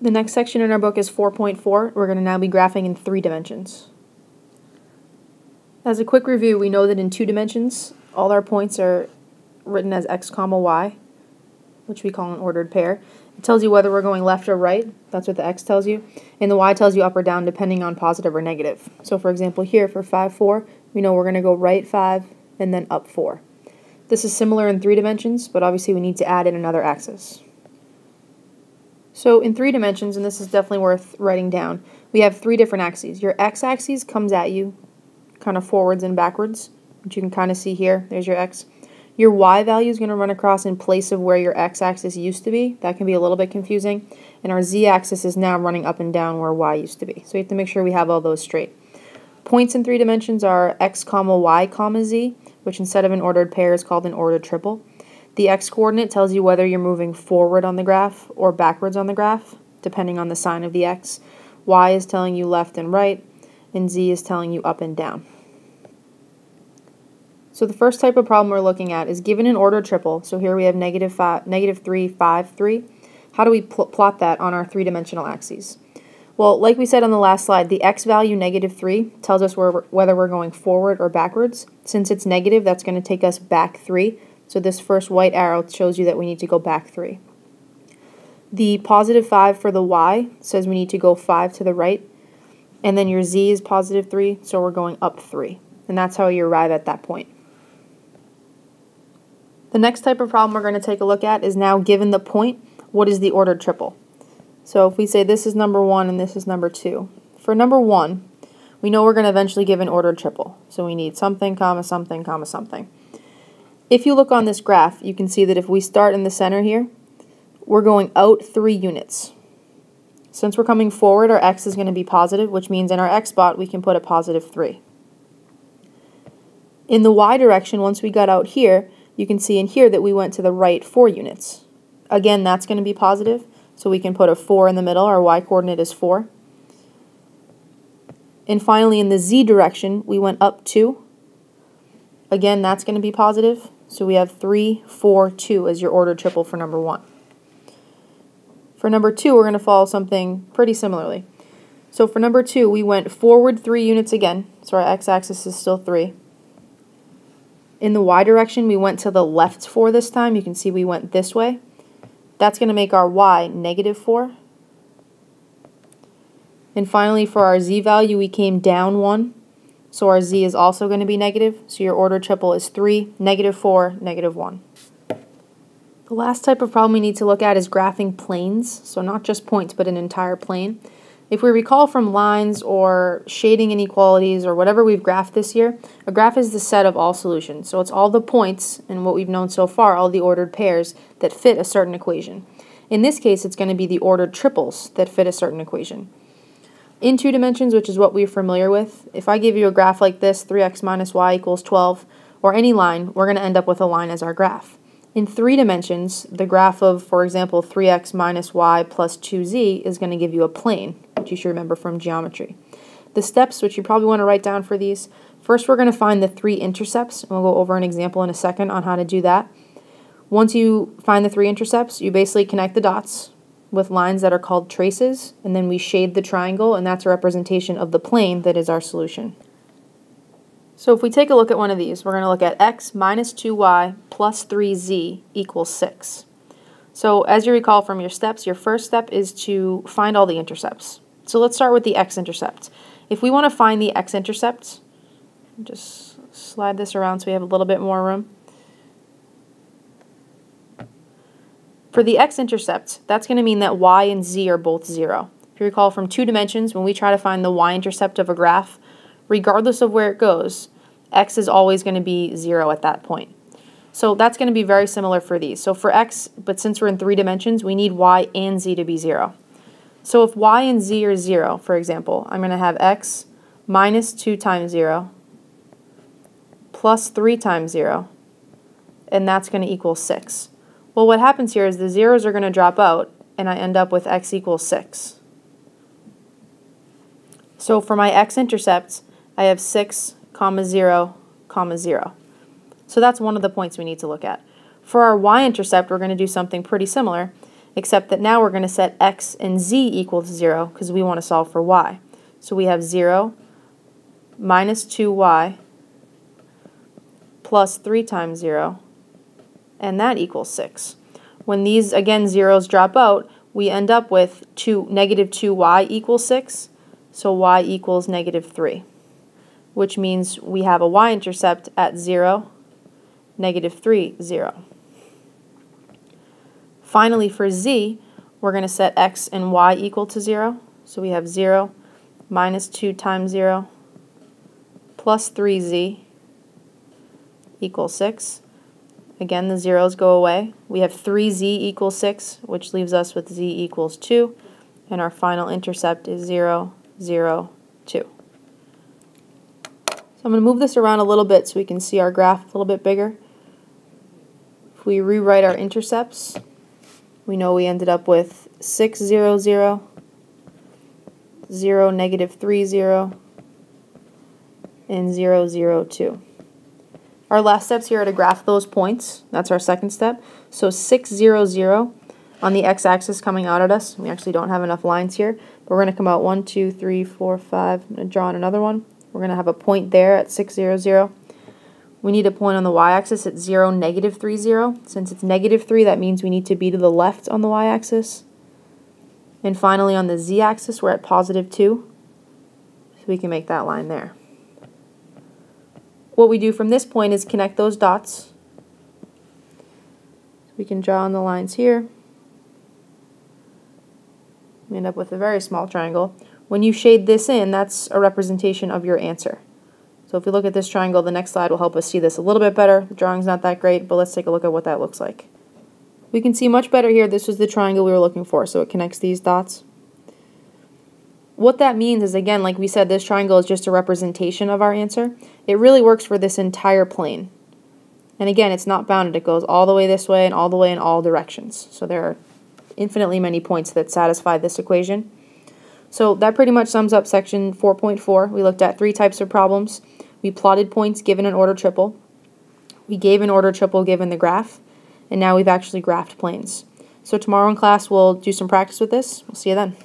The next section in our book is 4.4. We're going to now be graphing in 3 dimensions. As a quick review, we know that in 2 dimensions, all our points are written as x comma y, which we call an ordered pair. It tells you whether we're going left or right. That's what the x tells you. And the y tells you up or down depending on positive or negative. So for example here for 5, 4, we know we're going to go right 5 and then up 4. This is similar in 3 dimensions, but obviously we need to add in another axis. So in 3 dimensions, and this is definitely worth writing down, we have 3 different axes. Your x-axis comes at you kind of forwards and backwards, which you can kind of see here. There's your x. Your y value is going to run across in place of where your x-axis used to be. That can be a little bit confusing. And our z-axis is now running up and down where y used to be. So you have to make sure we have all those straight. Points in 3 dimensions are x comma y comma z, which instead of an ordered pair is called an ordered triple. The x-coordinate tells you whether you're moving forward on the graph or backwards on the graph, depending on the sign of the x. Y is telling you left and right, and z is telling you up and down. So the first type of problem we're looking at is given an ordered triple. So here we have -3, 5, 3. How do we plot that on our 3-dimensional axes? Well, like we said on the last slide, the x value -3 tells us whether we're going forward or backwards. Since it's negative, that's going to take us back 3. So this first white arrow shows you that we need to go back 3. The +5 for the y says we need to go 5 to the right. And then your z is +3, so we're going up 3. And that's how you arrive at that point. The next type of problem we're going to take a look at is now given the point, what is the ordered triple? So if we say this is number 1 and this is number 2. For number 1, we know we're going to eventually give an ordered triple. So we need something, comma, something, comma, something. If you look on this graph, you can see that if we start in the center here, we're going out 3 units. Since we're coming forward, our x is going to be positive, which means in our x spot we can put a +3. In the y direction, once we got out here, you can see in here that we went to the right 4 units. Again, that's going to be positive, so we can put a 4 in the middle. Our y-coordinate is 4. And finally, in the z direction, we went up 2. Again, that's going to be positive, so we have 3, 4, 2 as your ordered triple for number 1. For number 2, we're going to follow something pretty similarly. So for number 2, we went forward 3 units again, so our x-axis is still 3. In the y direction, we went to the left 4 this time. You can see we went this way. That's going to make our y -4. And finally, for our z value, we came down 1. So our z is also going to be negative. So your ordered triple is 3, -4, -1. The last type of problem we need to look at is graphing planes. So not just points, but an entire plane. If we recall from lines or shading inequalities or whatever we've graphed this year, a graph is the set of all solutions. So it's all the points, and what we've known so far, all the ordered pairs that fit a certain equation. In this case, it's going to be the ordered triples that fit a certain equation. In 2 dimensions, which is what we're familiar with, if I give you a graph like this, 3x minus y equals 12, or any line, we're going to end up with a line as our graph. In 3 dimensions, the graph of, for example, 3x minus y plus 2z is going to give you a plane, which you should remember from geometry. The steps, which you probably want to write down for these, first we're going to find the 3 intercepts, and we'll go over an example in a second on how to do that. Once you find the 3 intercepts, you basically connect the dots with lines that are called traces, and then we shade the triangle, and that's a representation of the plane that is our solution. So if we take a look at one of these, we're going to look at x minus 2y plus 3z equals 6. So as you recall from your steps, your first step is to find all the intercepts. So let's start with the x-intercept. If we want to find the x-intercept, just slide this around so we have a little bit more room. For the x-intercept, that's going to mean that y and z are both 0. If you recall from 2 dimensions, when we try to find the y-intercept of a graph, regardless of where it goes, x is always going to be 0 at that point. So that's going to be very similar for these. So for x, but since we're in 3 dimensions, we need y and z to be 0. So if y and z are 0, for example, I'm going to have x minus 2 times 0 plus 3 times 0, and that's going to equal 6. Well, what happens here is the zeros are going to drop out, and I end up with x equals 6. So for my x-intercepts, I have 6, 0, 0. So that's one of the points we need to look at. For our y-intercept, we're going to do something pretty similar. except that now we're going to set x and z equal to 0 because we want to solve for y. So we have 0 minus 2y plus 3 times 0, and that equals 6. When these, again, zeros drop out, we end up with negative 2y equals 6, so y equals negative 3, which means we have a y-intercept at 0, negative 3, 0. Finally, for z, we're going to set x and y equal to 0, so we have 0 minus 2 times 0 plus 3z equals 6. Again, the zeros go away. We have 3z equals 6, which leaves us with z equals 2, and our final intercept is 0, 0, 2. So I'm going to move this around a little bit so we can see our graph a little bit bigger. If we rewrite our intercepts, we know we ended up with 6, 0, 0, 0, negative 3, 0, and 0, 0, 2. Our last steps here are to graph those points. That's our second step. So 6, 0, 0 on the x-axis coming out at us. We actually don't have enough lines here, but we're going to come out 1, 2, 3, 4, 5. I'm going to draw on another one. We're going to have a point there at 6, 0, 0. We need a point on the y-axis at 0, negative 3, 0. Since it's negative 3, that means we need to be to the left on the y-axis. And finally, on the z-axis, we're at positive 2. So we can make that line there. What we do from this point is connect those dots. We can draw on the lines here. We end up with a very small triangle. When you shade this in, that's a representation of your answer. So if we look at this triangle, the next slide will help us see this a little bit better. The drawing's not that great, but let's take a look at what that looks like. We can see much better here. This was the triangle we were looking for, so it connects these dots. What that means is, again, like we said, this triangle is just a representation of our answer. It really works for this entire plane. And again, it's not bounded. It goes all the way this way and all the way in all directions. So there are infinitely many points that satisfy this equation. So that pretty much sums up section 4.4. We looked at 3 types of problems. We plotted points given an order triple. We gave an order triple given the graph. And now we've actually graphed planes. So tomorrow in class we'll do some practice with this. We'll see you then.